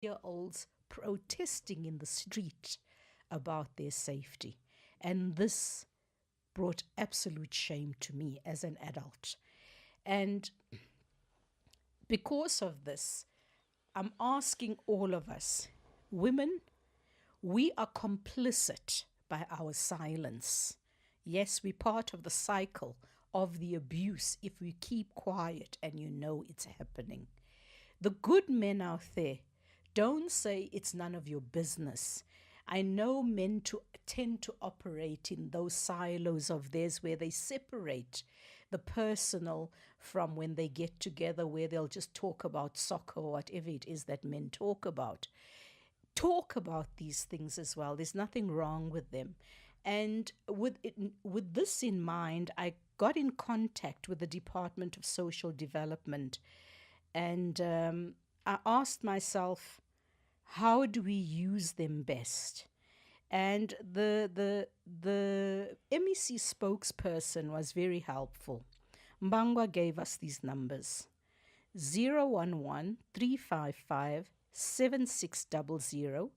year olds protesting in the street about their safety. And this brought absolute shame to me as an adult. And because of this, I'm asking all of us, women, we are complicit by our silence. Yes, we're part of the cycle of the abuse if we keep quiet and you know it's happening. The good men out there, don't say it's none of your business. I know men tend to operate in those silos of theirs where they separate the personal from when they get together, where they'll just talk about soccer or whatever it is that men talk about. Talk about these things as well. There's nothing wrong with them. And with this in mind, I got in contact with the Department of Social Development, and I asked myself, how do we use them best? And the MEC spokesperson was very helpful. Mbangwa gave us these numbers: 011-355-7600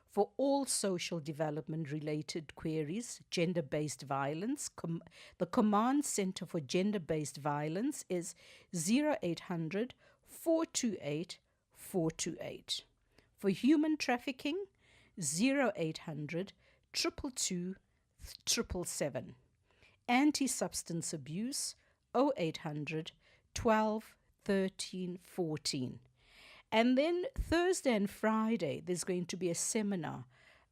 for all social development related queries, gender-based violence. The Command Center for Gender-Based Violence is 0800 428 428. For human trafficking, 0800 222 777. Anti-substance abuse, 0800 12 13 14. And then Thursday and Friday, there's going to be a seminar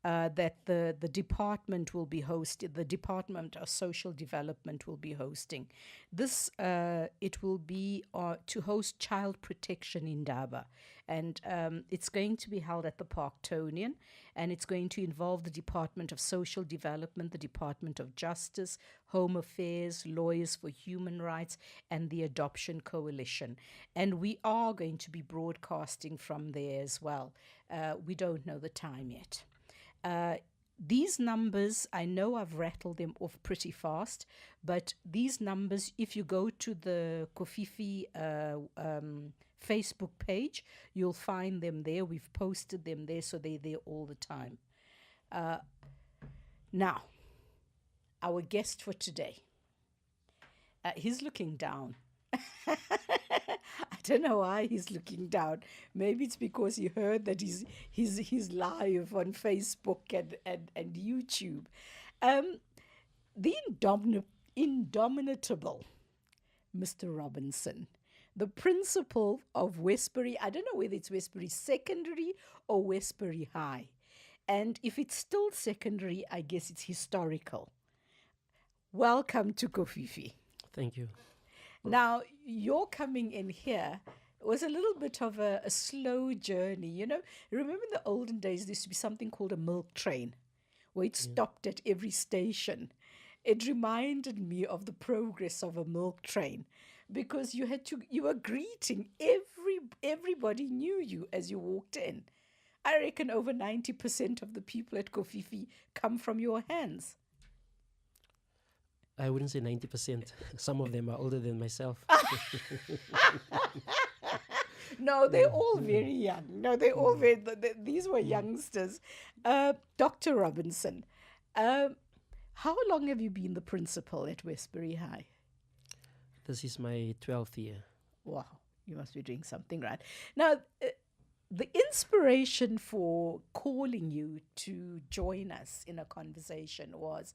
that the department will be hosting, the Department of Social Development will be hosting. This, it will be to host child protection in Daba. And it's going to be held at the Parktonian, and it's going to involve the Department of Social Development, the Department of Justice, Home Affairs, Lawyers for Human Rights, and the Adoption Coalition. And we are going to be broadcasting from there as well. We don't know the time yet. These numbers, I know I've rattled them off pretty fast, but these numbers, if you go to the Kofifi Facebook page, you'll find them there. We've posted them there, so they're there all the time. Now, our guest for today, he's looking down. I don't know why he's looking down. Maybe it's because he heard that he's live on Facebook and YouTube. The indomitable Mr. Robinson, the principal of Westbury. I don't know whether it's Westbury Secondary or Westbury High. And if it's still secondary, I guess it's historical. Welcome to Kofifi. Thank you. Now, your coming in here was a little bit of a slow journey. You know, remember in the olden days, there used to be something called a milk train where it stopped at every station. It reminded me of the progress of a milk train because you were greeting everybody knew you as you walked in. I reckon over 90% of the people at Kofifi come from your hands. I wouldn't say 90%. Some of them are older than myself. No, they're all very young. No, they're all very, these were youngsters. Dr. Robinson, how long have you been the principal at Westbury High? This is my 12th year. Wow, you must be doing something right. Now, the inspiration for calling you to join us in a conversation was,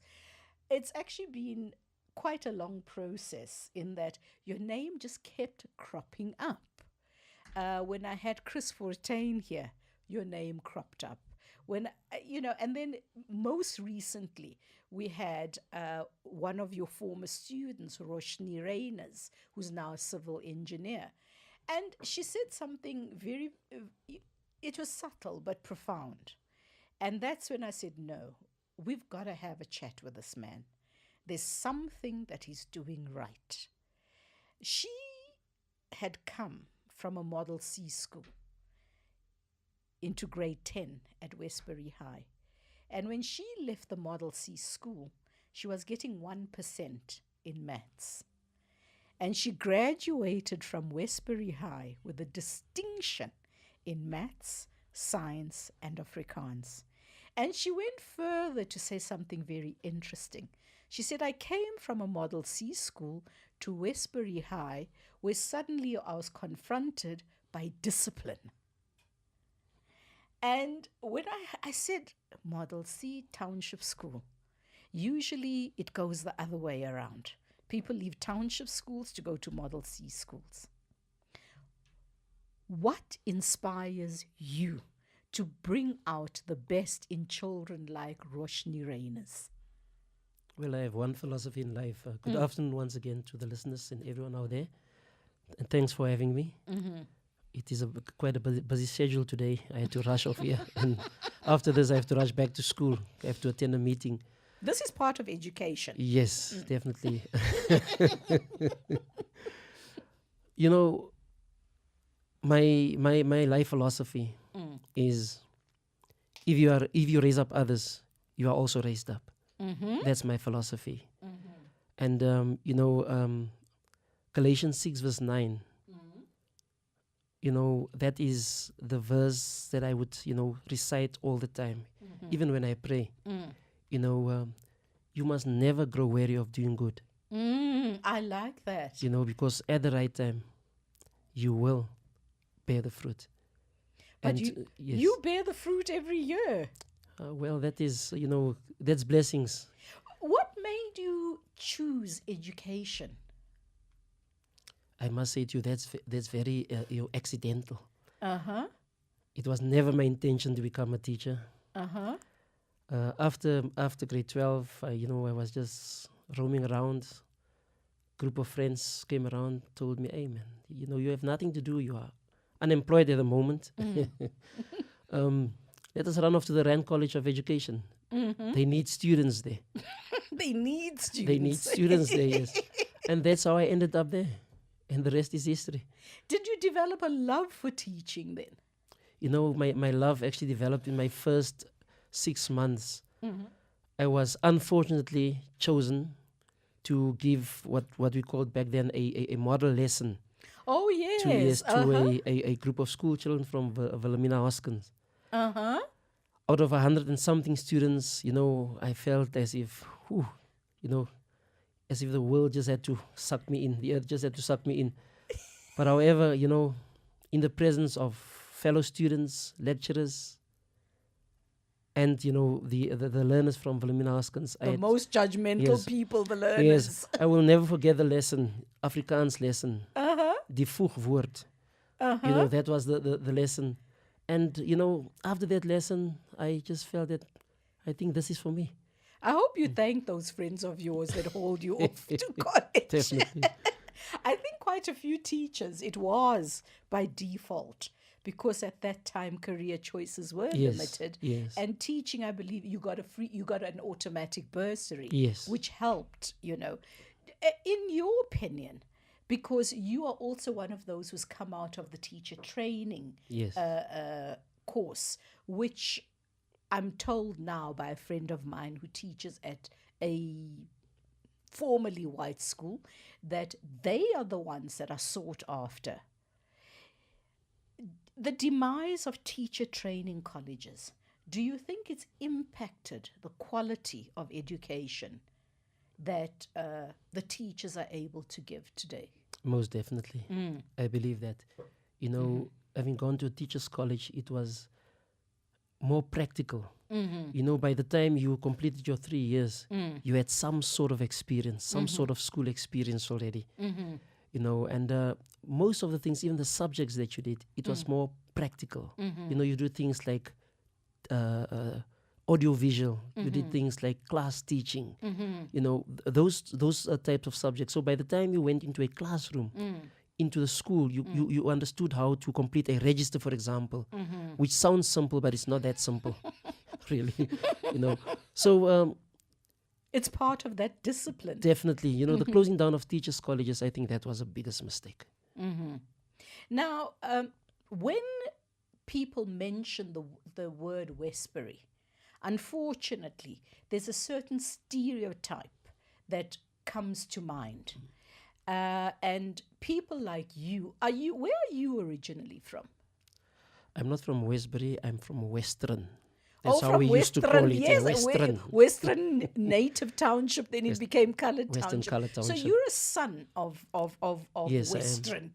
it's actually been quite a long process in that your name just kept cropping up. When I had Chris Fortain here, your name cropped up. When, and then most recently, we had one of your former students, Roshni Reyners, who's now a civil engineer. And she said something very, it was subtle but profound. And that's when I said, no, we've got to have a chat with this man. There's something that he's doing right. She had come from a Model C school into grade 10 at Westbury High. And when she left the Model C school, she was getting 1% in maths. And she graduated from Westbury High with a distinction in maths, science, and Afrikaans. And she went further to say something very interesting. She said, I came from a Model C school to Westbury High, where suddenly I was confronted by discipline. And when I said Model C Township School, usually it goes the other way around. People leave township schools to go to Model C schools. What inspires you to bring out the best in children like Roshni Reyners? Well, I have one philosophy in life. Good afternoon once again to the listeners and everyone out there. And thanks for having me. It is quite a busy schedule today. I had to rush off here. And after this, I have to rush back to school. I have to attend a meeting. This is part of education. Yes, definitely. You know, my life philosophy is if you raise up others, you are also raised up. That's my philosophy. And Galatians 6 verse 9, that is the verse that I would recite all the time, even when I pray. You must never grow weary of doing good. I like that. Because at the right time you will bear the fruit. But And yes. you bear the fruit every year. Well, that is, that's blessings. What made you choose education? I must say to you, that's very accidental. Uh-huh. It was never my intention to become a teacher. Uh-huh. After grade 12, I was just roaming around. Group of friends came around, told me, hey man, you have nothing to do. You are unemployed at the moment. Let us run off to the Rand College of Education. They need students there. They need students. They need students there, yes. And that's how I ended up there. And the rest is history. Did you develop a love for teaching then? My love actually developed in my first 6 months. I was unfortunately chosen to give what we called back then a model lesson. Oh, yes. To a group of school children from Wilhelmina Hoskins. Uh-huh. Out of 100 and something students, I felt as if, as if the world just had to suck me in. The earth just had to suck me in. But however, in the presence of fellow students, lecturers, and, the learners from Wilhelmina Hoskins. The most judgmental people, the learners. Yes, I will never forget the lesson, Afrikaans lesson. Uh-huh. Die voegwoord. Uh-huh. That was the lesson. And, after that lesson, I just felt that I think this is for me. I hope you thank those friends of yours that hold you off to college. Definitely. I think quite a few teachers, it was by default, because at that time career choices were limited. Yes. And teaching, I believe, you got an automatic bursary, Yes. which helped, In your opinion, because you are also one of those who's come out of the teacher training Yes. course, which I'm told now by a friend of mine who teaches at a formerly white school, that they are the ones that are sought after. The demise of teacher training colleges, do you think it's impacted the quality of education that the teachers are able to give today? Most definitely. I believe that. Having gone to a teacher's college, it was more practical. By the time you completed your 3 years, you had some sort of experience, some sort of school experience already. And most of the things, even the subjects that you did, it was more practical. You do things like audiovisual. You did things like class teaching. Those types of subjects. So by the time you went into a classroom, into the school, you understood how to complete a register, for example, which sounds simple, but it's not that simple, really. So it's part of that discipline. Definitely, the closing down of teachers' colleges, I think that was the biggest mistake. Now, when people mention the word Westbury, unfortunately, there's a certain stereotype that comes to mind. And people like you, where are you originally from? I'm not from Westbury, I'm from Western. Oh, That's how from we used to call Western, it. yes, Western. Western Native Township. Then it became Coloured Western Township. Colored So Township. you're a son of Yes, I am. Western.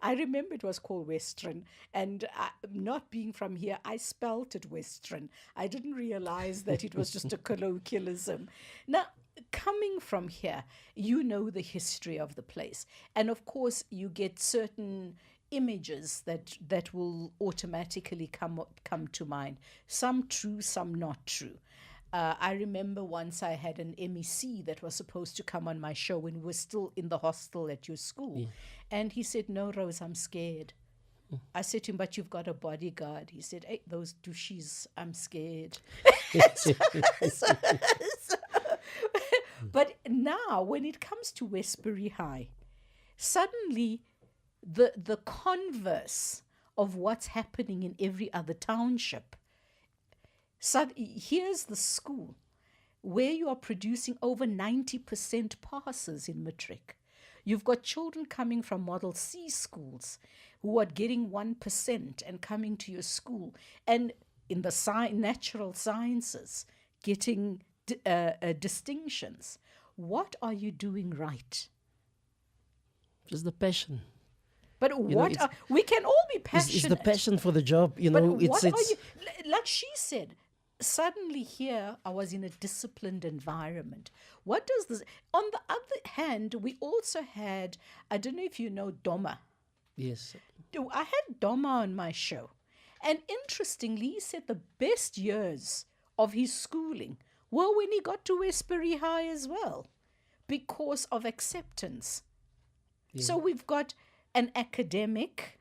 I remember it was called Western, and not being from here, I spelt it Western. I didn't realize that it was just a colloquialism. Now, coming from here, you know the history of the place, and of course, you get certain images that will automatically come to mind. Some true, some not true. I remember once I had an MEC that was supposed to come on my show when we were still in the hostel at your school. And he said, "No, Rose, I'm scared." I said to him, "But you've got a bodyguard." He said, "Hey, those douches, I'm scared." But now, when it comes to Westbury High, suddenly the converse of what's happening in every other township. So here's the school where you are producing over 90% passes in matric. You've got children coming from Model C schools who are getting 1% and coming to your school, and in the natural sciences getting distinctions. What are you doing right? Just the passion. But we can all be passionate. It's the passion for the job, you know. But what are you, like she said, suddenly here I was in a disciplined environment. What does this, on the other hand, we also had, I don't know if you know Doma. Yes. I had Doma on my show. And interestingly, he said the best years of his schooling were when he got to Westbury High as well, because of acceptance. Yeah. So we've got an academic,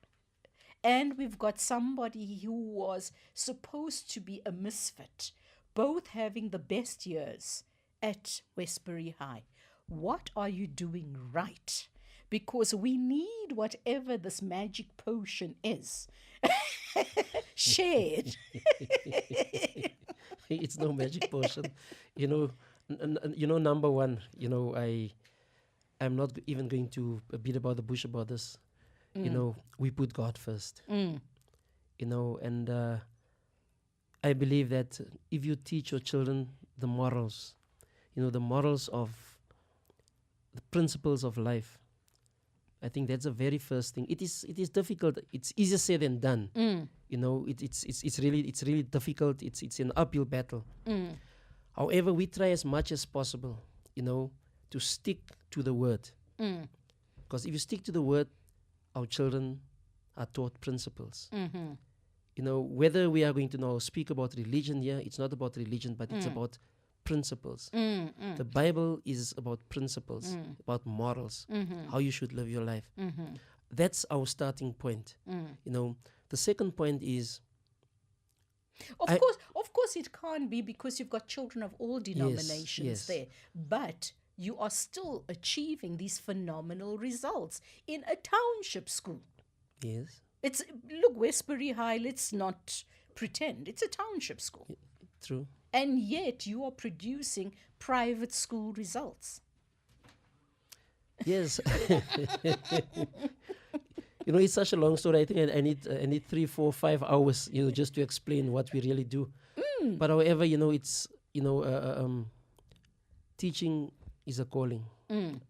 and we've got somebody who was supposed to be a misfit, both having the best years at Westbury High. What are you doing right? Because we need whatever this magic potion is shared. It's no magic potion. You know, number one, I'm not even going to beat about the bush about this. You know, we put God first. You know, and I believe that if you teach your children the morals, the morals of the principles of life, I think that's the very first thing. It is difficult. It's easier said than done. You know, it's really difficult. It's an uphill battle. However, we try as much as possible, to stick to the word. Because if you stick to the word, our children are taught principles. Whether we are going to now speak about religion here, it's not about religion, but it's about principles. The Bible is about principles, about morals, how you should live your life. That's our starting point. The second point is, of course it can't be, because you've got children of all denominations there, but you are still achieving these phenomenal results in a township school. Yes. Look, Westbury High, let's not pretend, it's a township school. True. And yet you are producing private school results. Yes. It's such a long story. I think I need 3, 4, 5 hours, just to explain what we really do. But however, it's teaching is a calling.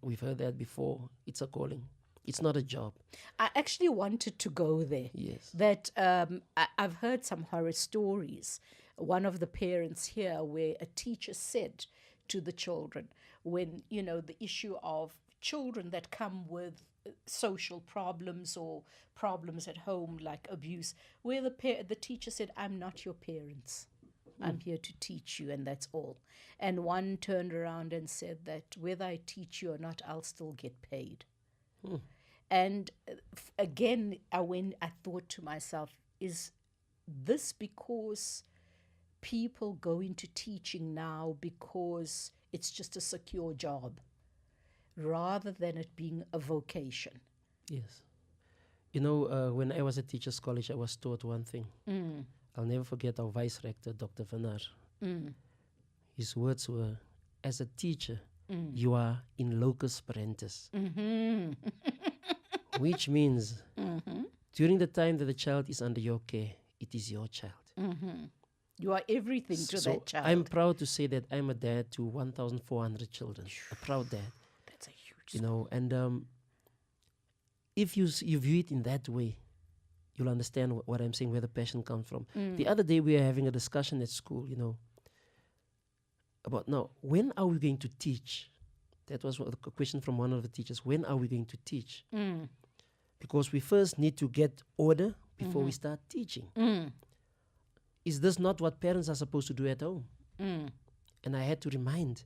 We've heard that before. It's a calling. It's not a job. I actually wanted to go there. Yes. That I've heard some horror stories. One of the parents here, where a teacher said to the children, when, the issue of children that come with social problems or problems at home like abuse, where the teacher said, "I'm not your parents. I'm here to teach you, and that's all." And one turned around and said that whether I teach you or not, I'll still get paid. And again, I thought to myself, is this because people go into teaching now because it's just a secure job, rather than it being a vocation? Yes. When I was at Teachers College, I was taught one thing. I'll never forget our vice rector, Dr. Vanar. His words were, as a teacher, you are in locus parentis. Which means During the time that the child is under your care, it is your child. You are everything to So that child. I'm proud to say that I'm a dad to 1,400 children. A proud dad. That's a huge. You know, and if you view it in that way, you'll understand what I'm saying, where the passion comes from. The other day we were having a discussion at school, you know, about now, when are we going to teach? That was the question from one of the teachers. When are we going to teach? Because we first need to get order before we start teaching. Is this not what parents are supposed to do at home? And I had to remind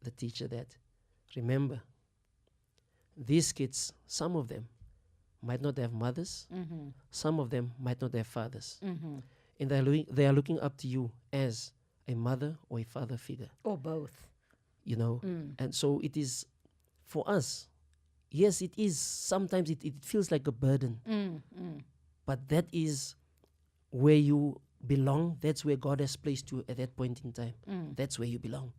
the teacher that, remember, these kids, some of them might not have mothers, some of them might not have fathers. And they are looking up to you as a mother or a father figure. Or both. You know, and so it is for us. Yes, it is. Sometimes it feels like a burden. But that is where you belong. That's where God has placed you at that point in time. That's where you belong.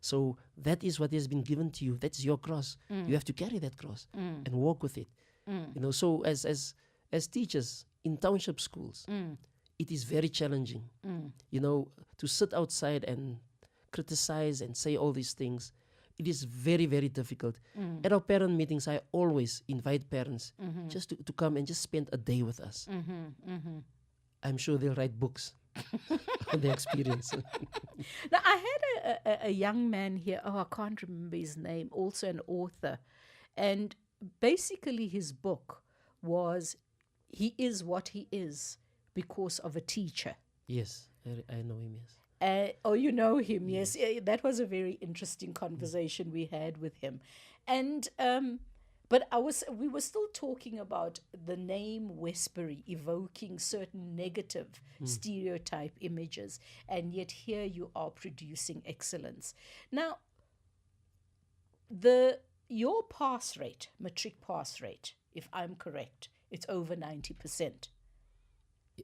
So that is what has been given to you. That's your cross. You have to carry that cross and walk with it. You know, so as teachers in township schools, it is very challenging. You know, to sit outside and criticize and say all these things, it is very, very difficult. At our parent meetings, I always invite parents just to come and just spend a day with us. I'm sure they'll write books on their experience. Now, I had a young man here, I can't remember his name, also an author. And basically his book was, he is what he is because of a teacher. Yes, I know him, yes. Oh, you know him, yes. That was a very interesting conversation we had with him. And but we were still talking about the name Westbury evoking certain negative stereotype images, and yet here you are producing excellence. Now, your pass rate, matric pass rate, if I'm correct, it's over 90%.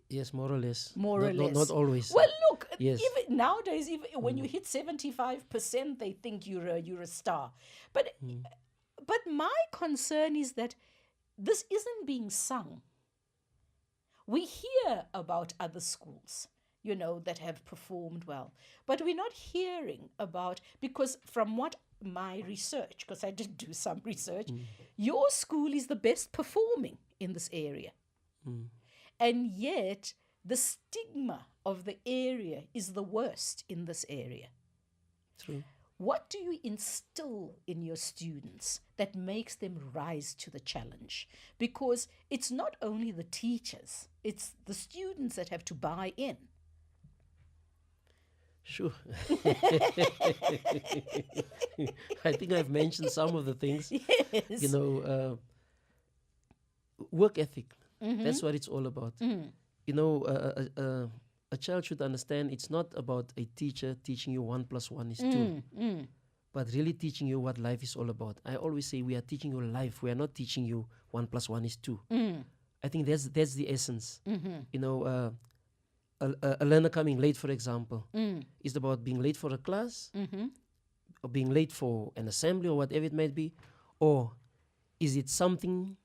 Yes, more or less. More or less. Not always. Well, look, yes. Even nowadays, when you hit 75%, they think you're a star. But my concern is that this isn't being sung. We hear about other schools, you know, that have performed well, but we're not hearing about, because from what my research, because I did do some research, your school is the best performing in this area. And yet, the stigma of the area is the worst in this area. True. What do you instill in your students that makes them rise to the challenge? Because it's not only the teachers, it's the students that have to buy in. Sure. I think I've mentioned some of the things. Yes. You know, work ethic. That's what it's all about. You know, a child should understand it's not about a teacher teaching you 1 + 1 is 2, but really teaching you what life is all about. I always say we are teaching you life. We are not teaching you 1 + 1 is 2. I think that's the essence. You know, a learner coming late, for example, is about being late for a class, or being late for an assembly or whatever it might be, or is it something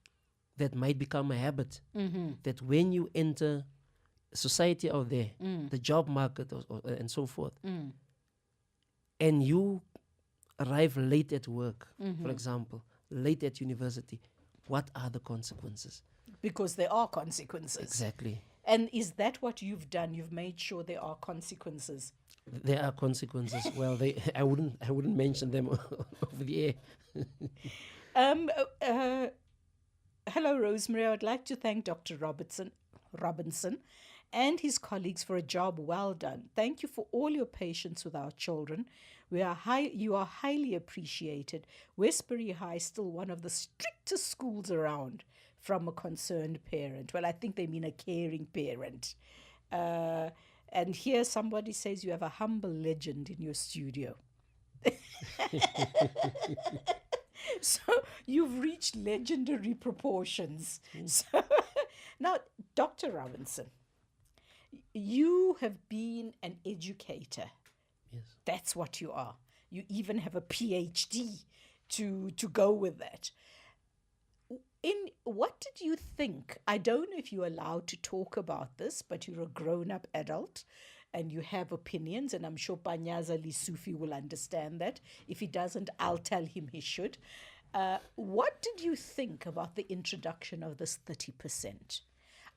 that might become a habit, that when you enter society out there, the job market and so forth, and you arrive late at work, for example, late at university, what are the consequences? Because there are consequences. Exactly. And is that what you've done? You've made sure there are consequences. There are consequences. Well, I wouldn't mention them over the air. Hello, Rosemary. I would like to thank Dr. Robinson and his colleagues for a job well done. Thank you for all your patience with our children. You are highly appreciated. Westbury High is still one of the strictest schools around, from a concerned parent. Well, I think they mean a caring parent. And here somebody says you have a humble legend in your studio. So you've reached legendary proportions. So, now, Dr. Robinson, you have been an educator. Yes. That's what you are. You even have a PhD to go with that. What did you think? I don't know if you're allowed to talk about this, but you're a grown-up adult and you have opinions, and I'm sure Panyaza Lisufi will understand that. If he doesn't, I'll tell him he should. What did you think about the introduction of this 30%?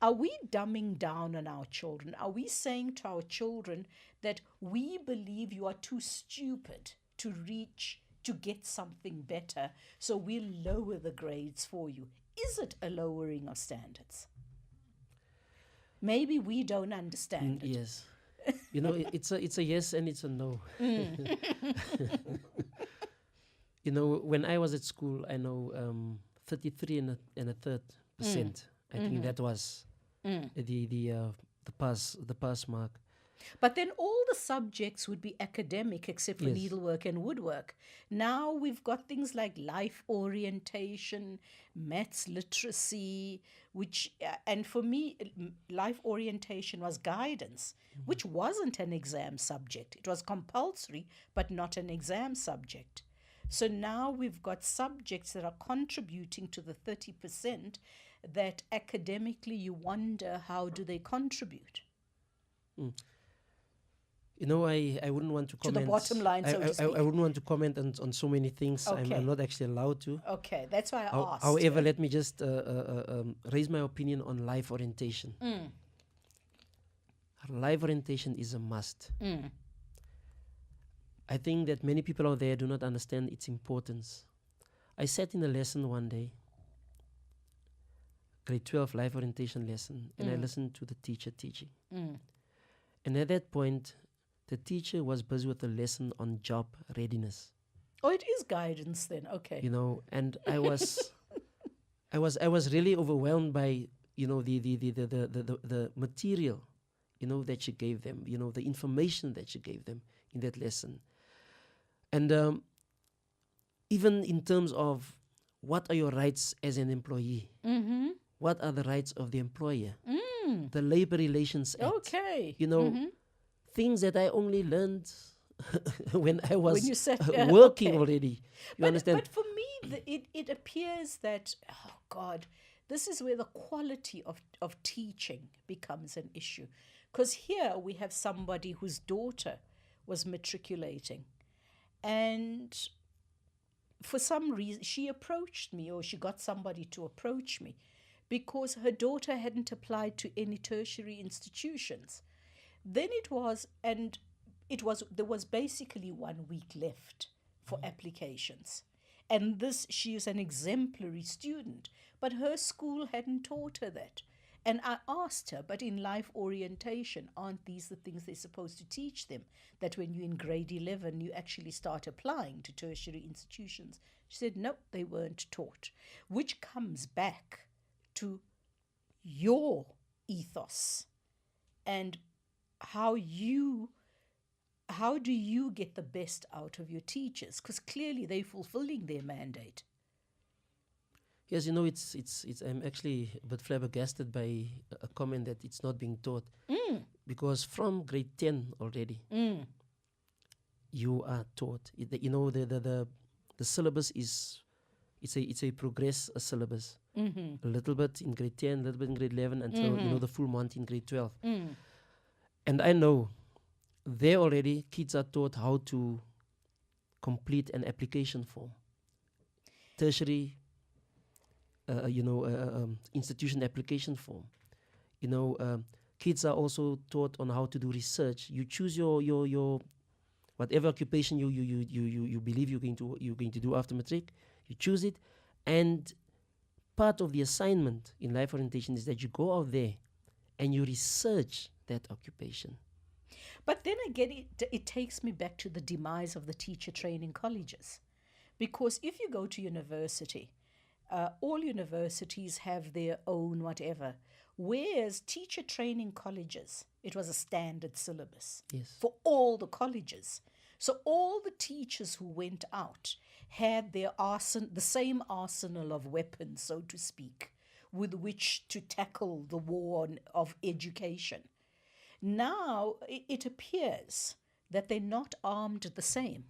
Are we dumbing down on our children? Are we saying to our children that we believe you are too stupid to get something better, so we'll lower the grades for you? Is it a lowering of standards? Maybe we don't understand it. Yes. It's a yes and it's a no. When I was at school, I know 33 and a third percent. I think that was the pass mark. But then all the subjects would be academic except for Yes. needlework and woodwork. Now we've got things like life orientation, maths literacy, and for me, life orientation was guidance, which wasn't an exam subject. It was compulsory, but not an exam subject. So now we've got subjects that are contributing to the 30% that academically you wonder, how do they contribute? I wouldn't want to To the comment. bottom line, so to speak. I wouldn't want to comment on so many things. Okay. I'm not actually allowed to. Okay, that's why I asked. However, let me just raise my opinion on life orientation. Life orientation is a must. I think that many people out there do not understand its importance. I sat in a lesson one day, grade 12 life orientation lesson, and I listened to the teacher teaching. And at that point, the teacher was busy with a lesson on job readiness. Oh, it is guidance then. Okay. And I was really overwhelmed by the material that she gave them, the information that she gave them in that lesson. And even in terms of what are your rights as an employee, what are the rights of the employer, the Labor Relations Act, Okay. things that I only learned when I was you said, working okay. already. You But understand? for me, it appears that, oh God, this is where the quality of teaching becomes an issue. Because here we have somebody whose daughter was matriculating. And for some reason, she approached me, or she got somebody to approach me, because her daughter hadn't applied to any tertiary institutions. Then there was basically 1 week left for applications. And she is an exemplary student, but her school hadn't taught her that. And I asked her, but in life orientation, aren't these the things they're supposed to teach them? That when you're in grade 11, you actually start applying to tertiary institutions. She said, no, they weren't taught, which comes back to your ethos and how do you get the best out of your teachers? Because clearly they're fulfilling their mandate. Yes, I'm actually a bit flabbergasted by a comment that it's not being taught. Because from grade 10 already, you are taught. The syllabus it's a progress syllabus. A little bit in grade 10, a little bit in grade 11, until the full month in grade 12. And I know there already kids are taught how to complete an application form. Tertiary institution application form. Kids are also taught on how to do research. You choose your whatever occupation you believe you're going to do after matric. You choose it, and part of the assignment in life orientation is that you go out there and you research that occupation. But then again, it takes me back to the demise of the teacher training colleges, because if you go to university, all universities have their own whatever, whereas teacher training colleges, it was a standard syllabus for all the colleges. So all the teachers who went out had the same arsenal of weapons, so to speak, with which to tackle the war of education. Now it appears that they're not armed the same,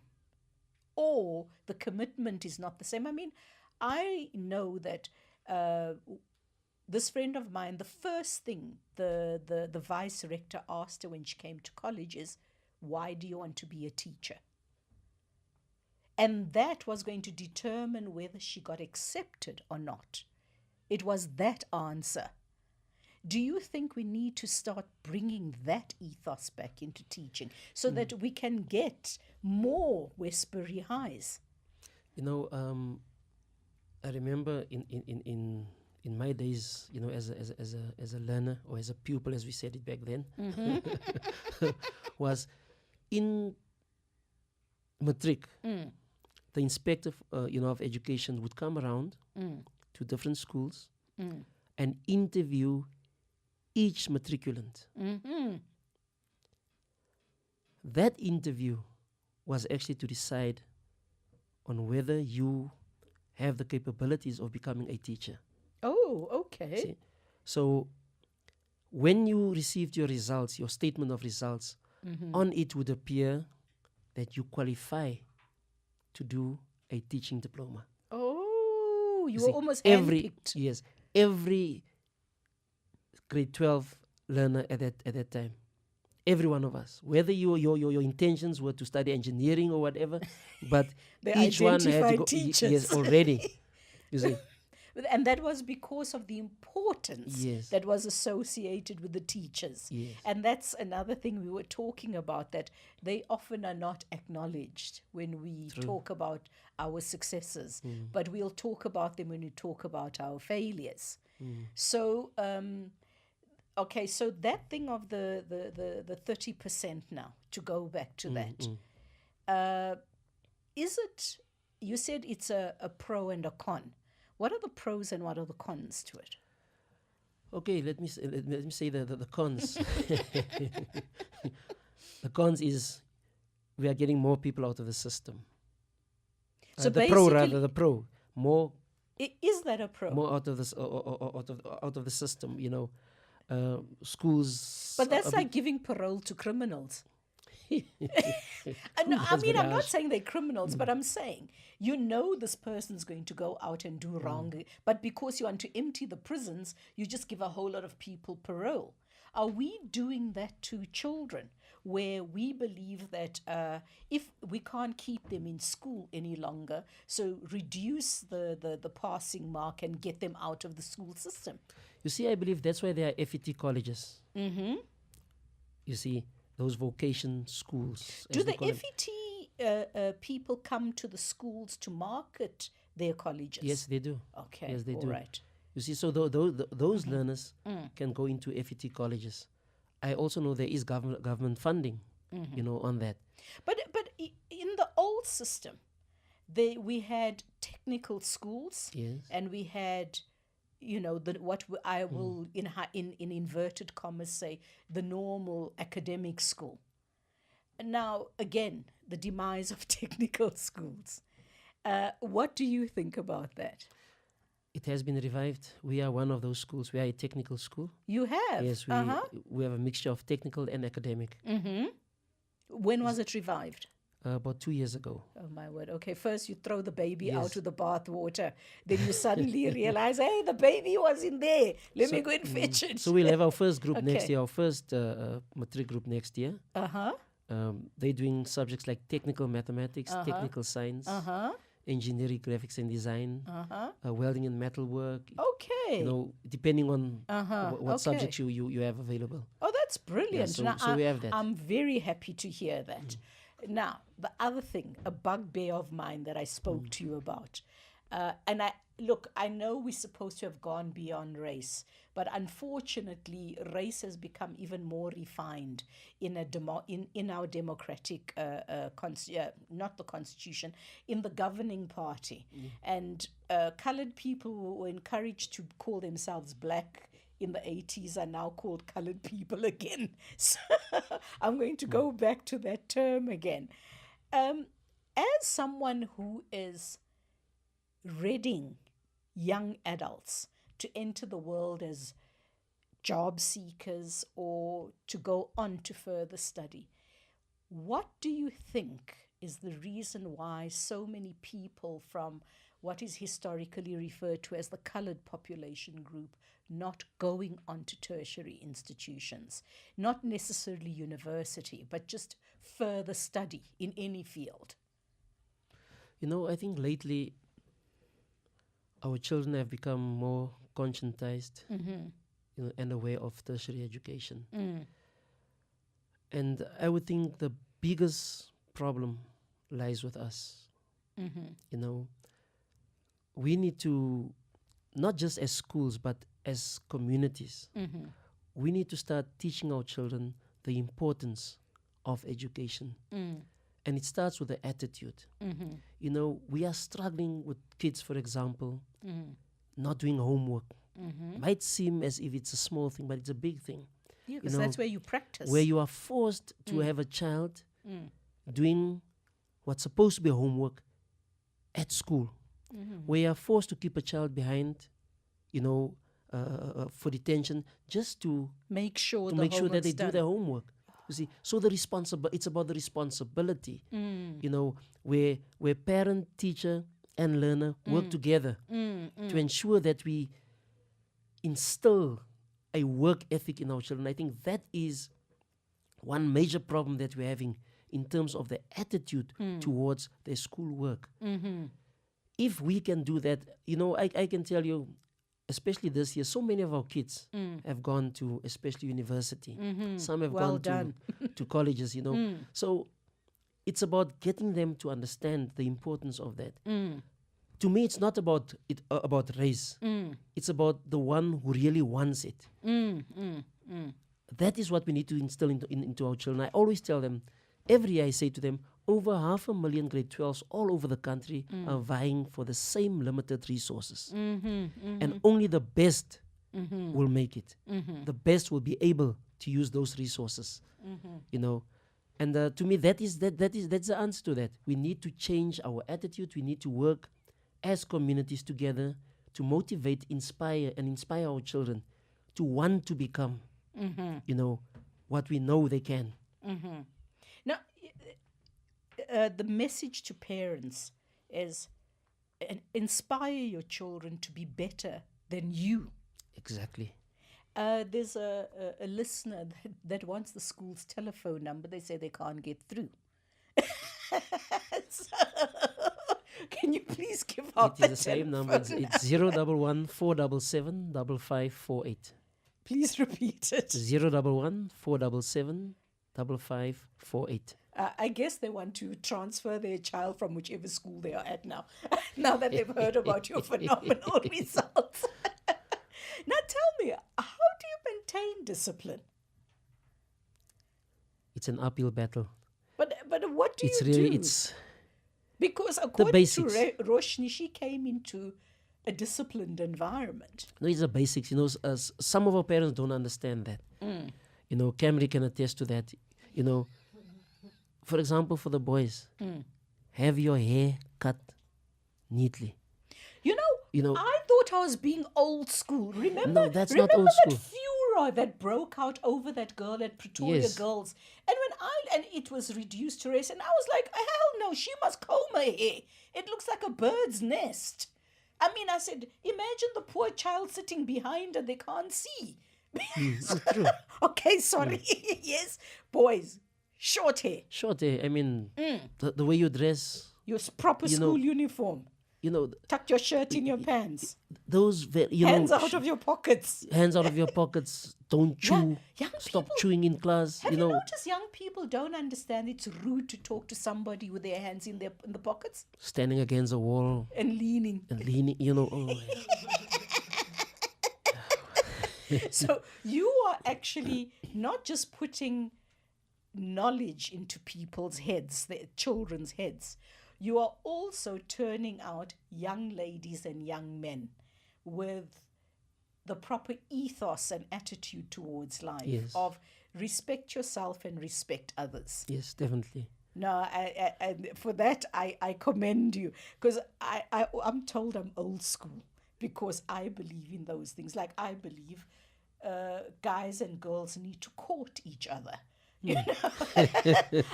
or the commitment is not the same. I mean, I know that This friend of mine, the first thing the vice rector asked her when she came to college is, why do you want to be a teacher? And that was going to determine whether she got accepted or not. It was that answer. Do you think we need to start bringing that ethos back into teaching so that we can get more Westbury Highs? You know, I remember in my days, you know, as a learner or as a pupil, as we said it back then, was in matric. The inspector, of education would come around to different schools and interview each matriculant. That interview was actually to decide on whether you have the capabilities of becoming a teacher. Oh, okay. See? So when you received your results, your statement of results, on it would appear that you qualify to do a teaching diploma. Oh, you were See, almost every handpicked. yes, every grade 12 learner at that time, every one of us, whether your intentions were to study engineering or whatever, but They each one had to identified go teachers. yes already. You see, And that was because of the importance Yes. that was associated with the teachers. Yes. And that's another thing we were talking about, that they often are not acknowledged when we talk about our successes, but we'll talk about them when we talk about our failures. So, okay, so that thing of the 30% now, to go back to that, is it, you said it's a pro and a con. What are the pros and what are the cons to it? Okay, let me say the cons. The cons is we are getting more people out of the system. So The pro basically, more is that a pro? more out of this out of the system. Schools. But that's like giving parole to criminals. No, I That's mean, very I'm not harsh. saying they're criminals, but I'm saying, this person's going to go out and do wrong, but because you want to empty the prisons, you just give a whole lot of people parole. Are we doing that to children, where we believe that if we can't keep them in school any longer, so reduce the passing mark and get them out of the school system? You see, I believe that's why there are FET colleges. You see, those vocation schools. Do as they the call them. FET people come to the schools to market their colleges? Yes, they do. Okay. Yes, they all do. right. You see, so those learners can go into FET colleges. I also know there is government funding, on that. But in the old system, we had technical schools, Yes. and we had, I will in inverted commas say, the normal academic school. Now again, the demise of technical schools. What do you think about that? It has been revived. We are one of those schools. We are a technical school. You have? Yes, we have a mixture of technical and academic. When was it revived? About 2 years ago. Oh my word. Okay, first you throw the baby out Yes. with the bath water. Then you suddenly realize, hey, the baby was in there. Let me go and fetch it. So we'll have our first group next Okay. year, our first matric group next year. Uh-huh. They're doing subjects like technical mathematics, technical science, Uh-huh. engineering, graphics and design, Uh-huh. welding and metalwork. Okay. Depending on what Okay. subjects you have available. Oh, that's brilliant. so- Now, so we have that. I'm very happy to hear that. Now, the other thing, a bugbear of mine that I spoke to you about, and I know we're supposed to have gone beyond race, but unfortunately, race has become even more refined in our democratic, not the constitution, in the governing party, and colored people who were encouraged to call themselves black in the 80s are now called colored people again. So I'm going to go back to that term again. As someone who is readying young adults to enter the world as job seekers or to go on to further study, what do you think is the reason why so many people from what is historically referred to as the colored population group not going on to tertiary institutions, not necessarily university, but just further study in any field? I think lately our children have become more conscientized, and aware of tertiary education. And I would think the biggest problem lies with us. We need to, not just as schools, but as communities, we need to start teaching our children the importance of education. And it starts with the attitude. We are struggling with kids, for example, not doing homework. Might seem as if it's a small thing, but it's a big thing. Yeah, because that's where you practice. Where you are forced to have a child doing what's supposed to be homework at school. Where you are forced to keep a child behind, for detention, just to make sure that they do their homework. You see, so it's about the responsibility. Where parent, teacher, and learner work together to ensure that we instill a work ethic in our children. I think that is one major problem that we're having in terms of the attitude towards their school work. If we can do that, I can tell you, especially this year, so many of our kids have gone to, especially university. Some have gone to colleges, So it's about getting them to understand the importance of that. To me, it's not about race. It's about the one who really wants it. That is what we need to instill into our children. I always tell them, every year I say to them, over 500,000 grade 12s all over the country are vying for the same limited resources. And only the best will make it. The best will be able to use those resources. And to me, that's the answer to that. We need to change our attitude. We need to work as communities together to motivate, inspire our children to want to become, what we know they can. Now, the message to parents is inspire your children to be better than you. Exactly. There's a listener that wants the school's telephone number. They say they can't get through. So, can you please give out the same number? It's 011 477 5548. Please repeat it. 011 477 5548. I guess they want to transfer their child from whichever school they are at now, now that they've heard about your phenomenal results. Now tell me, how do you maintain discipline? It's an uphill battle. But what do you do? Because according to Roshni, she came into a disciplined environment. No, it's the basics. Some of our parents don't understand that. Camry can attest to that. For example, for the boys, have your hair cut neatly. I thought I was being old school. Remember? No, that's not old school. That furor that broke out over that girl at Pretoria Girls, and and it was reduced to race, and I was like, hell no, she must comb her hair. It looks like a bird's nest. I said, imagine the poor child sitting behind her; they can't see. That's true. Okay, sorry. Yes, boys, short hair. Short hair. The way you dress. Your proper school uniform. Tuck your shirt in your pants. Those hands out of your pockets. Hands out of your pockets. Don't chew. Stop chewing in class. Have you noticed young people don't understand it's rude to talk to somebody with their hands in the pockets? Standing against a wall. And leaning. So you are actually not just putting knowledge into people's heads, their children's heads. You are also turning out young ladies and young men with the proper ethos and attitude towards life of respect yourself and respect others. Yes, definitely. No, I for that I commend you, because I'm told I'm old school because I believe in those things. Like I believe guys and girls need to court each other. You know,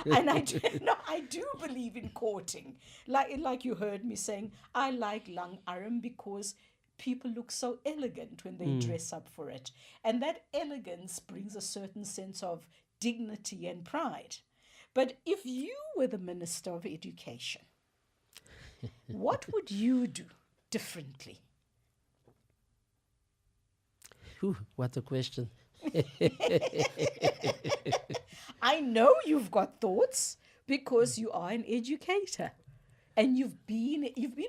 and I do believe in courting. Like you heard me saying, I like lang arm because people look so elegant when they dress up for it, and that elegance brings a certain sense of dignity and pride. But if you were the Minister of Education, what would you do differently? Whew, what a question. I know you've got thoughts because you are an educator and you've been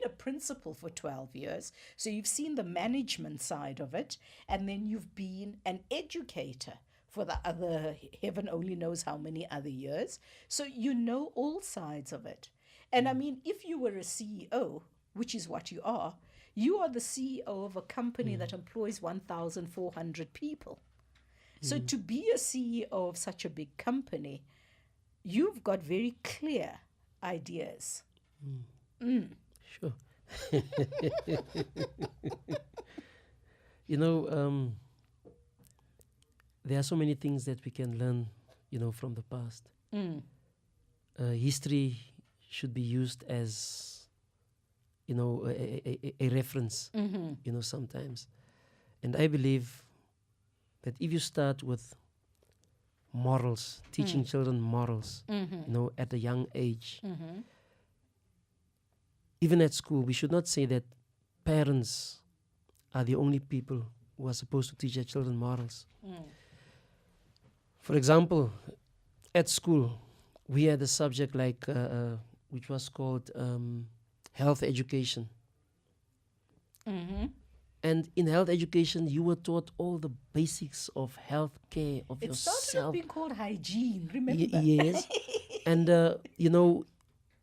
a principal for 12 years, so you've seen the management side of it, and then you've been an educator for the other, heaven only knows how many other years, so you know all sides of it. And I mean, if you were a CEO, which is what you are the CEO of a company that employs 1,400 people. So to be a CEO of such a big company, you've got very clear ideas. Sure. You know, there are so many things that we can learn, from the past. History should be used as, a reference, sometimes. And I believe that if you start with morals, teaching children morals, at a young age, even at school, we should not say that parents are the only people who are supposed to teach their children morals. For example, at school, we had a subject like, which was called health education. And in health education, you were taught all the basics of health care of It yourself. started off being called hygiene, remember? Yes. And,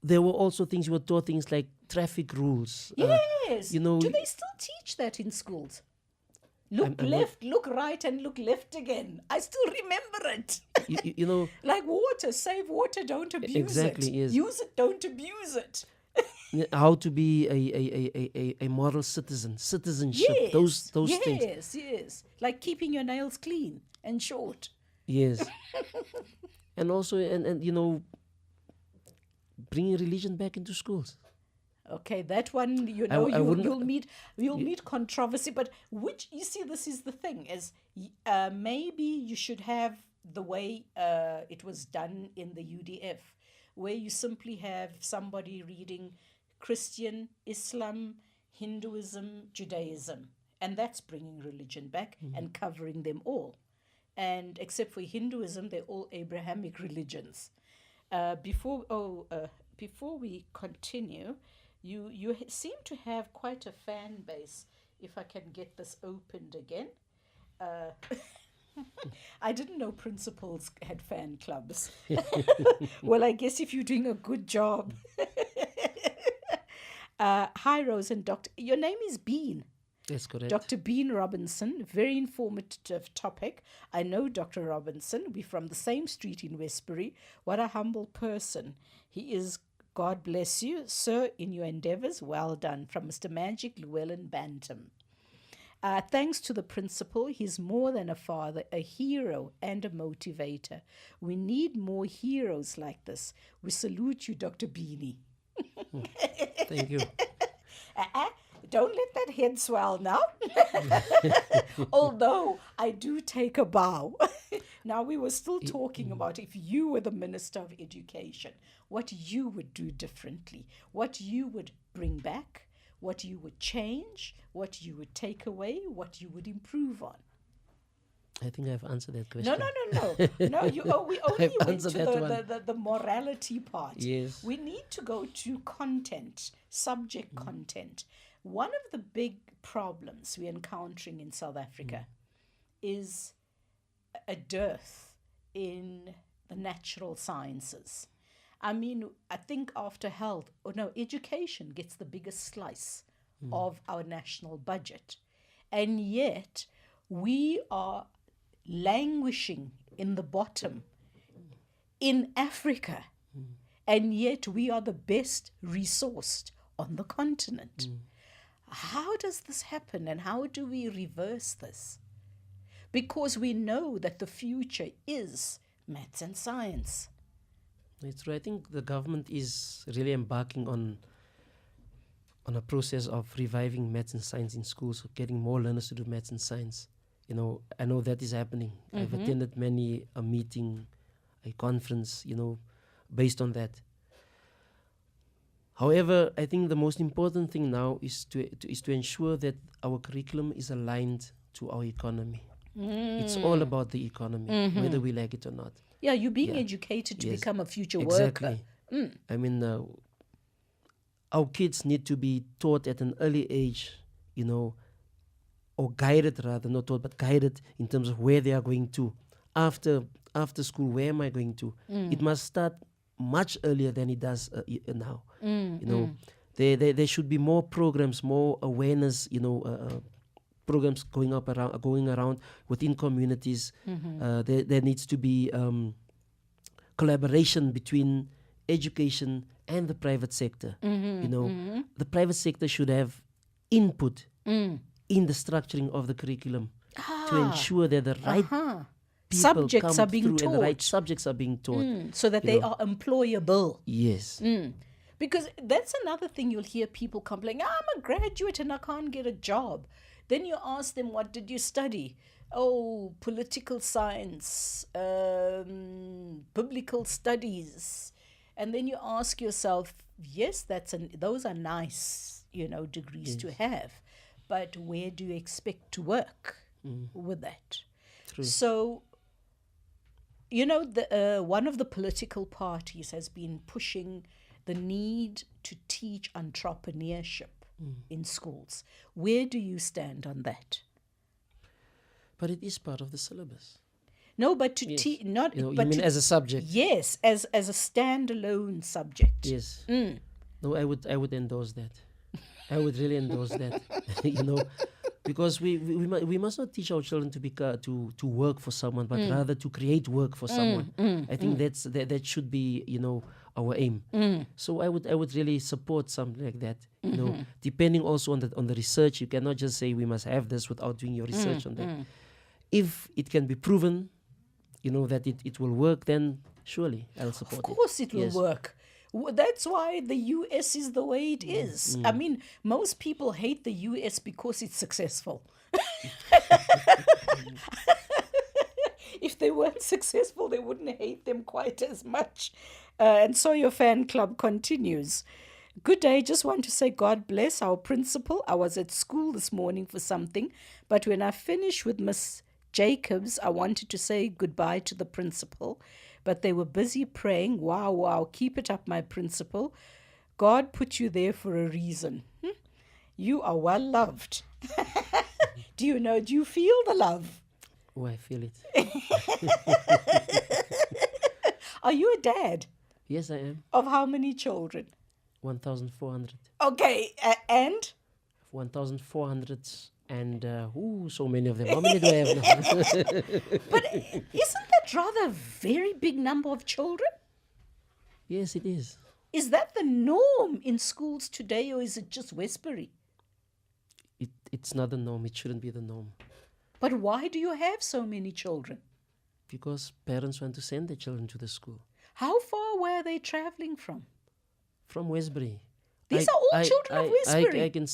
there were also things, you were taught things like traffic rules. Yes. Do they still teach that in schools? Look left, look right, and look left again. I still remember it. Like water, save water, don't abuse it. Exactly, yes. Use it, don't abuse it. How to be a moral citizenship, Yes, those things. Yes. Like keeping your nails clean and short. Yes. And also, and bringing religion back into schools. Okay, that one, you'll meet controversy, but you see, this is the thing, is maybe you should have the way it was done in the UDF, where you simply have somebody reading Christian, Islam, Hinduism, Judaism, and that's bringing religion back and covering them all. And except for Hinduism, they're all Abrahamic religions. Before we continue, you seem to have quite a fan base. If I can get this opened again. I didn't know principals had fan clubs. Well, I guess if you're doing a good job. Hi, Rose and Dr. Your name is Bean. That's correct. Dr. Bean Robinson, very informative topic. I know Dr. Robinson. We're from the same street in Westbury. What a humble person. He is, God bless you, sir, in your endeavors. Well done. From Mr. Magic Llewellyn Bantam. Thanks to the principal, he's more than a father, a hero and a motivator. We need more heroes like this. We salute you, Dr. Beanie. Thank you. Don't let that head swell now. Although I do take a bow. Now, we were still talking about if you were the Minister of Education, what you would do differently, what you would bring back, what you would change, what you would take away, what you would improve on. I think I've answered that question. No, we only went to the morality part. Yes. We need to go to content, subject content. One of the big problems we're encountering in South Africa is a dearth in the natural sciences. I mean, I think after education gets the biggest slice of our national budget. And yet we are languishing in the bottom in Africa. And yet we are the best resourced on the continent. How does this happen, and how do we reverse this? Because we know that the future is maths and science. It's true. I think the government is really embarking on a process of reviving maths and science in schools, getting more learners to do maths and science. I know that is happening. I've attended many a meeting, a conference, based on that. However, I think the most important thing now is to ensure that our curriculum is aligned to our economy. It's all about the economy, whether we like it or not. Yeah, you're being educated to become a future Exactly. worker. I mean, our kids need to be taught at an early age, or guided rather, not taught, but guided in terms of where they are going to. After school, where am I going to? It must start much earlier than it does now. There should be more programs, more awareness, programs going around within communities. There needs to be collaboration between education and the private sector. The private sector should have input in the structuring of the curriculum to ensure that the right people Subjects come are being through and the right taught. subjects are being taught. So that they are employable. Yes. Because that's another thing you'll hear people complain, I'm a graduate and I can't get a job. Then you ask them, what did you study? Oh, political science, biblical studies. And then you ask yourself, yes, those are nice, degrees to have. But where do you expect to work with that? True. So, one of the political parties has been pushing the need to teach entrepreneurship in schools. Where do you stand on that? But it is part of the syllabus. No, but to teach, not. You but mean to, as a subject? yes, as a standalone subject. Yes. No, I would endorse that. I would really endorse that. Because we must not teach our children to work for someone, but rather to create work for someone. I think that should be our aim. So I would really support something like that. Depending also on the research, you cannot just say we must have this without doing your research on that. If it can be proven, that it will work, then surely I'll support it. Of course it will work. That's why the US is the way it is. I mean, most people hate the US because it's successful. If they weren't successful, they wouldn't hate them quite as much. And so your fan club continues. Good day. Just want to say God bless our principal. I was at school this morning for something, but when I finished with Miss Jacobs, I wanted to say goodbye to the principal, but they were busy praying. Wow. Keep it up, my principal. God put you there for a reason. You are well loved. Do you feel the love? Oh, I feel it. Are you a dad? Yes, I am. Of how many children? 1,400. Okay, and? 1,400 and so many of them. How many do I have now? But isn't that rather a very big number of children? Yes, it is. Is that the norm in schools today, or is it just Westbury? It's not the norm. It shouldn't be the norm. But why do you have so many children? Because parents want to send their children to the school. How far were they traveling from? From Westbury. These are all children of Westbury. I can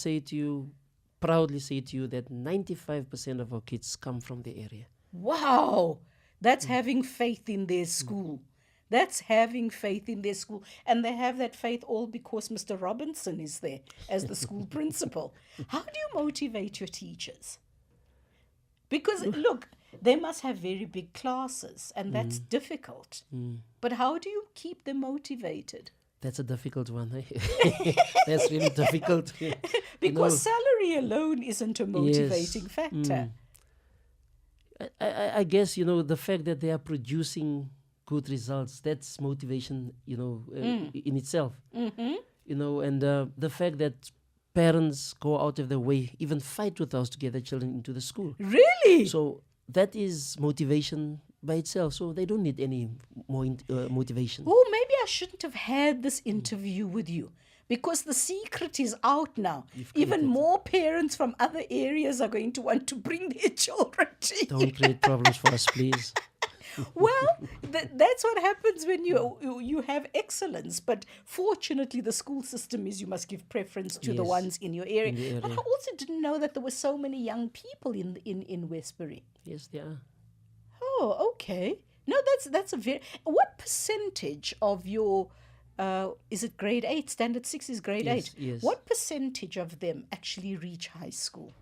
proudly say to you that 95% of our kids come from the area. Wow, that's having faith in their school. That's having faith in their school. And they have that faith all because Mr. Robinson is there as the school principal. How do you motivate your teachers? Because, look, they must have very big classes, and that's difficult. But how do you keep them motivated? That's a difficult one. That's really difficult. Because salary alone isn't a motivating factor. I guess, the fact that they are producing good results, that's motivation, in itself. And the fact that parents go out of their way, even fight with us to get their children into the school. Really? So that is motivation by itself. So they don't need any more motivation. Oh, maybe I shouldn't have had this interview with you, because the secret is out now. Even more parents from other areas are going to want to bring their children to you. Don't create problems for us, please. Well, that's what happens when you have excellence. But fortunately, the school system is you must give preference to the Yes, ones in your area. in the But I area. also didn't know that there were so many young people in Westbury. Yes, they are. Oh, okay. No, that's a very. What percentage of your is it grade 8? Standard 6 is grade 8. Yes, yes. What percentage of them actually reach high school?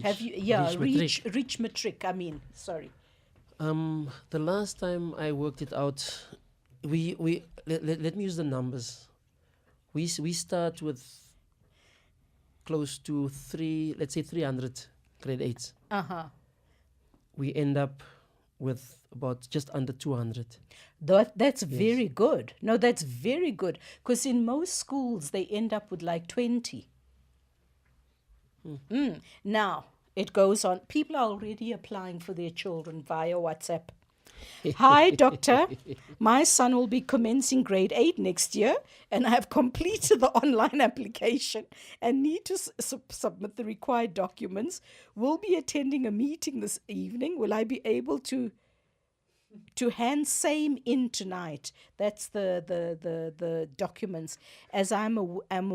Have Reach, you? Yeah, reach matric. reach matric. I mean, sorry. The last time I worked it out, we let me use the numbers. We start with close to let's say 300 grade 8s. We end up with about just under 200. That's very good. No, that's very good. Because in most schools, they end up with like 20. Now, it goes on. People are already applying for their children via WhatsApp. Hi, doctor. My son will be commencing grade 8 next year, and I have completed the online application and need to submit the required documents. We'll be attending a meeting this evening. Will I be able to hand same in tonight? That's the documents, as I'm a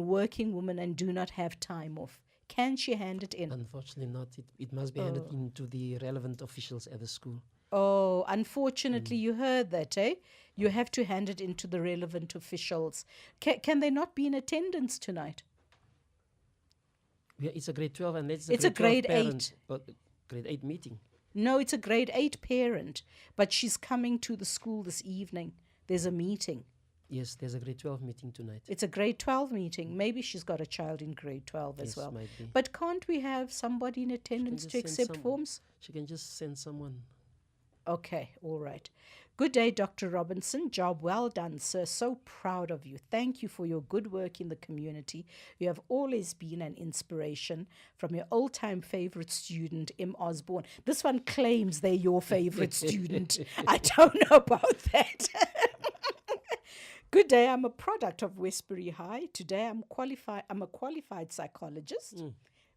working woman and do not have time off. Can she hand it in? Unfortunately not. It must be handed in to the relevant officials at the school. Oh, unfortunately, you heard that, eh? You have to hand it in to the relevant officials. Can they not be in attendance tonight? Yeah, it's a grade 12 and it's It's a grade 12 8. parent, grade 8 meeting. No, it's a grade 8 parent, but she's coming to the school this evening. There's a meeting. Yes, there's a grade 12 meeting tonight. It's a grade 12 meeting. Maybe she's got a child in grade 12 as Yes, well. might be. But can't we have somebody in attendance to accept forms? She can just send someone. Okay, all right. Good day, Dr. Robinson. Job well done, sir. So proud of you. Thank you for your good work in the community. You have always been an inspiration. From your old-time favorite student, M. Osborne. This one claims they're your favorite student. I don't know about that. Good day. I'm a product of Westbury High. Today I'm a qualified psychologist.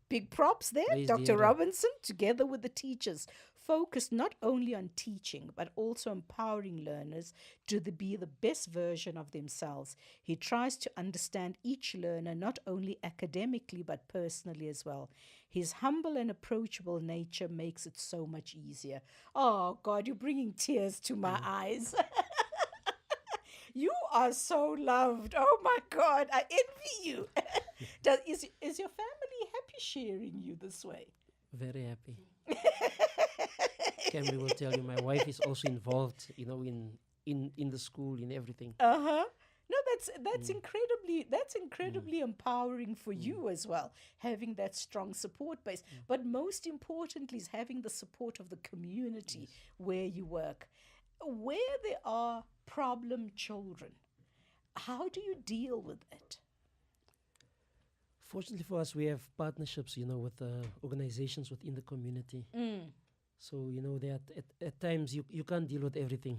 Big props there, Praise Dr. the Lord. Robinson, together with the teachers, focused not only on teaching, but also empowering learners to be the best version of themselves. He tries to understand each learner, not only academically, but personally as well. His humble and approachable nature makes it so much easier. Oh, God, you're bringing tears to my eyes. You are so loved. Oh, my God, I envy you. Is your family happy sharing you this way? Very happy. Camry will tell you my wife is also involved, in the school, in everything. No, that's incredibly empowering for you as well, having that strong support base. But most importantly is having the support of the community where you work. Where there are problem children, how do you deal with it? Fortunately for us, we have partnerships, with organizations within the community. So, that at times you can't deal with everything.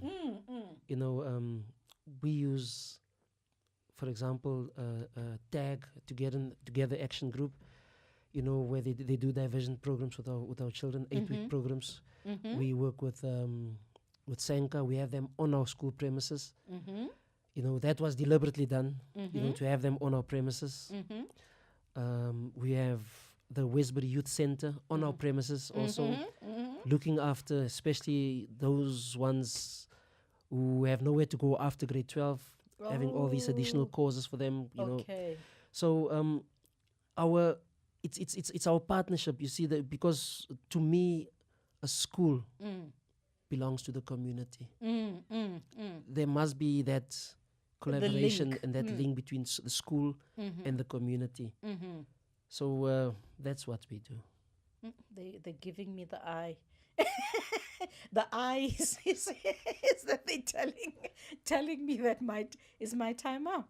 We use, for example, TAG, Together Action Group, where they do diversion programs with our children, 8-week programs. We work with Sanka. We have them on our school premises. That was deliberately done, to have them on our premises. We have the Westbury Youth Center on our premises also, looking after especially those ones who have nowhere to go after grade 12, having all these additional courses for them, Okay. So it's our partnership, you see, that because to me, a school belongs to the community. There must be that collaboration and that link between the school and the community. So that's what we do. They're giving me the eye. The eye is that they're telling me that is my time up.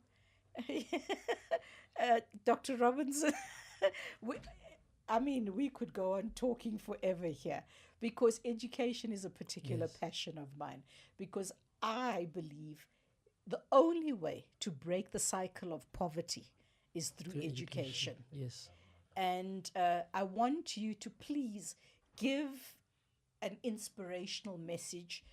Dr. Robinson, we could go on talking forever here, because education is a particular passion of mine, because I believe the only way to break the cycle of poverty is through education. Yes. And I want you to please give an inspirational message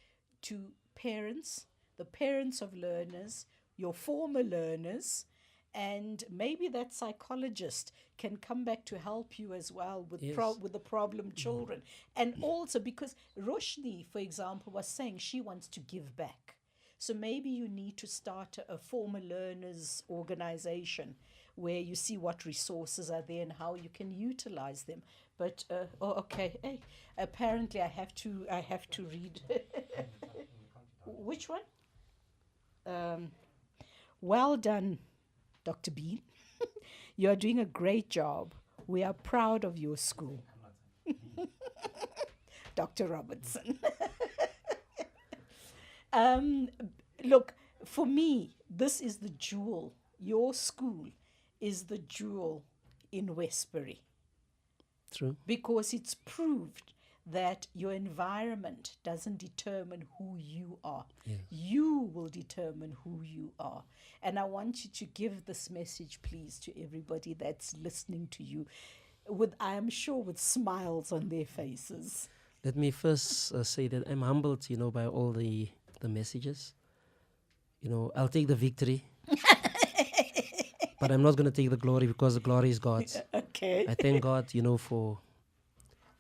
to parents, the parents of learners, your former learners, and maybe that psychologist can come back to help you as well with Yes. with the problem children. And also because Roshni, for example, was saying she wants to give back. So maybe you need to start a former learners organization where you see what resources are there and how you can utilize them. But okay, hey, apparently I have to read. Which one? Well done, Dr. Bean. You are doing a great job. We are proud of your school. Dr. Robertson. Look, for me, this is the jewel. Your school is the jewel in Westbury True. because it's proved that your environment doesn't determine who you are. Yes. You will determine who you are. And I want you to give this message, please, to everybody that's listening to you, with, I am sure, with smiles on their faces. Let me first say that I'm humbled, by all the messages. I'll take the victory, but I'm not going to take the glory because the glory is God's. Okay. I thank God, for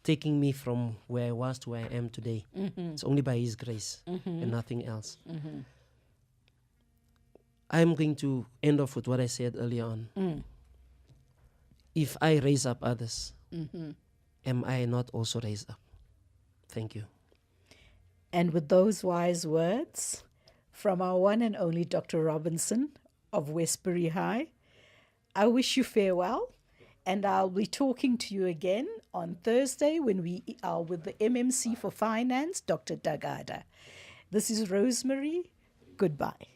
taking me from where I was to where I am today. It's only by His grace and nothing else. I'm going to end off with what I said earlier on. If I raise up others, am I not also raised up? Thank you. And with those wise words from our one and only Dr. Robinson of Westbury High, I wish you farewell, and I'll be talking to you again on Thursday when we are with the MMC for Finance, Dr. Dagada. This is Rosemary. Goodbye.